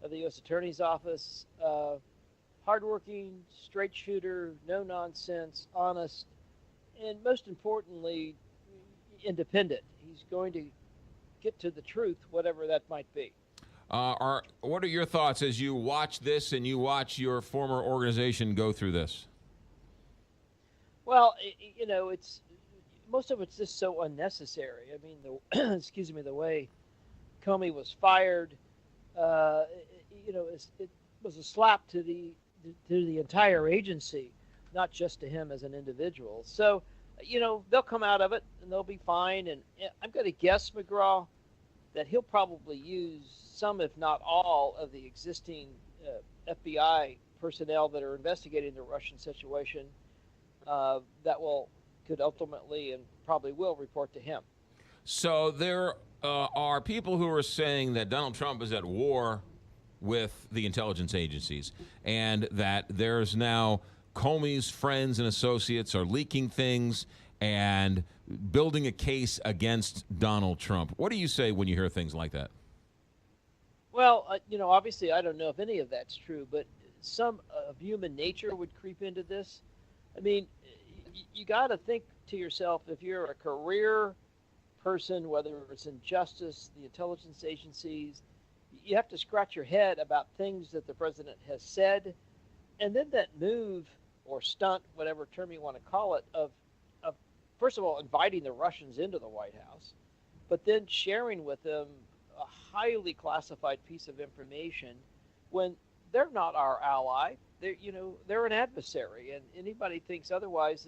of the U.S. Attorney's Office. Hardworking, straight shooter, no nonsense, honest, and most importantly, independent. He's going to get to the truth, whatever that might be. What are your thoughts as you watch this and you watch your former organization go through this? Well, it's most of it's just so unnecessary. I mean, the excuse me, the way Comey was fired, it was a slap to the entire agency, not just to him as an individual. So, they'll come out of it and they'll be fine. And I'm going to guess, McGraw, that he'll probably use some, if not all, of the existing FBI personnel that are investigating the Russian situation that could ultimately and probably will report to him. So there are people who are saying that Donald Trump is at war with the intelligence agencies and that there's now Comey's friends and associates are leaking things and building a case against Donald Trump. What do you say when you hear things like that? Well, obviously I don't know if any of that's true, but some of human nature would creep into this. I mean, you got to think to yourself, if you're a career person, whether it's in justice, the intelligence agencies, you have to scratch your head about things that the president has said, and then that move or stunt, whatever term you want to call it, of first of all inviting the Russians into the White House, but then sharing with them a highly classified piece of information when they're not our ally. They're an adversary, and anybody thinks otherwise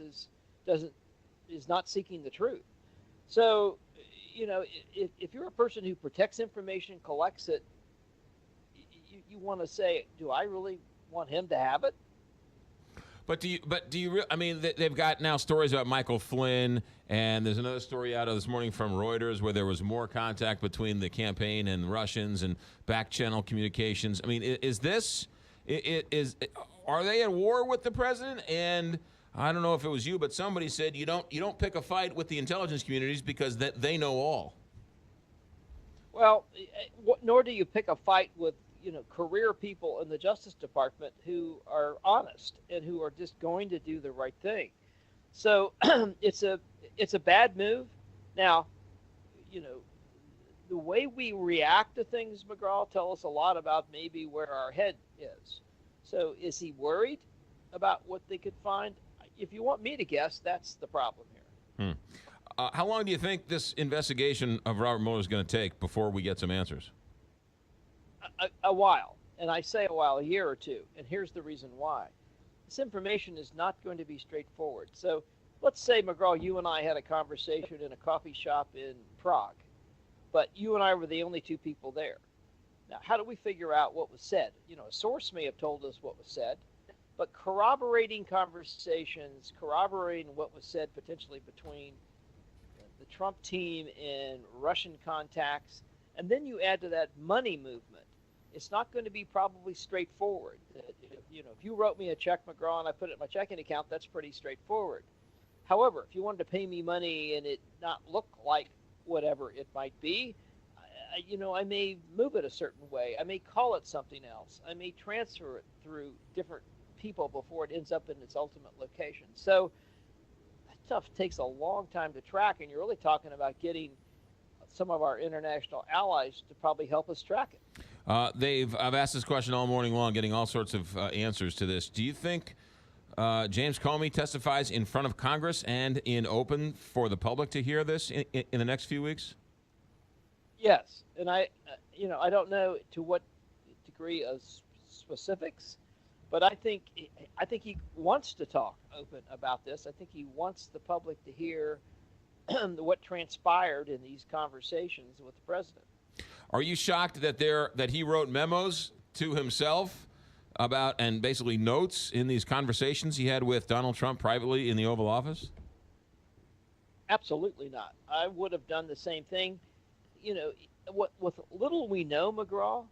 is not seeking the truth. So, if you're a person who protects information, collects it, you want to say, do I really want him to have it? But do you? I mean, they've got now stories about Michael Flynn, and there's another story out of this morning from Reuters where there was more contact between the campaign and Russians and back channel communications. I mean, are they at war with the president? And I don't know if it was you, but somebody said you don't pick a fight with the intelligence communities because they know all. Well, nor do you pick a fight with career people in the Justice Department who are honest and who are just going to do the right thing. So it's a bad move. Now, the way we react to things, McGraw, tell us a lot about maybe where our head is. So is he worried about what they could find? If you want me to guess, that's the problem here. How long do you think this investigation of Robert Mueller is going to take before we get some answers? A while. And I say a while, a year or two. And here's the reason why. This information is not going to be straightforward. So let's say, McGraw, you and I had a conversation in a coffee shop in Prague, but you and I were the only two people there. Now, how do we figure out what was said? A source may have told us what was said, but corroborating conversations, corroborating what was said potentially between the Trump team and Russian contacts, and then you add to that money movement, it's not going to be probably straightforward. If you wrote me a check, McGraw, and I put it in my checking account, that's pretty straightforward. However, if you wanted to pay me money and it not look like whatever it might be, I may move it a certain way. I may call it something else. I may transfer it through different people before it ends up in its ultimate location. So that stuff takes a long time to track, and you're really talking about getting some of our international allies to probably help us track it. I've asked this question all morning long, getting all sorts of answers to this. Do you think James Comey testifies in front of Congress and in open for the public to hear this in the next few weeks? Yes, and I don't know to what degree of specifics, but I think he wants to talk open about this. I think he wants the public to hear what transpired in these conversations with the president. Are you shocked that he wrote memos to himself about and basically notes in these conversations he had with Donald Trump privately in the Oval Office? Absolutely not. I would have done the same thing. With little we know, McGraw,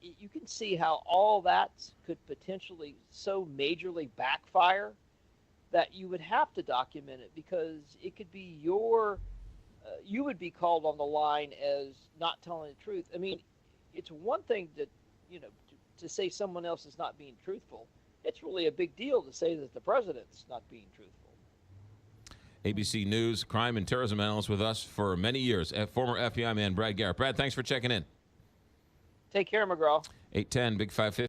you can see how all that could potentially so majorly backfire that you would have to document it, because it could be you would be called on the line as not telling the truth. I mean, it's one thing to to say someone else is not being truthful, it's really a big deal to say that the president's not being truthful. ABC News crime and terrorism analyst with us for many years, former FBI man Brad Garrett. Brad, thanks for checking in. Take care, McGraw. 810 Big 550.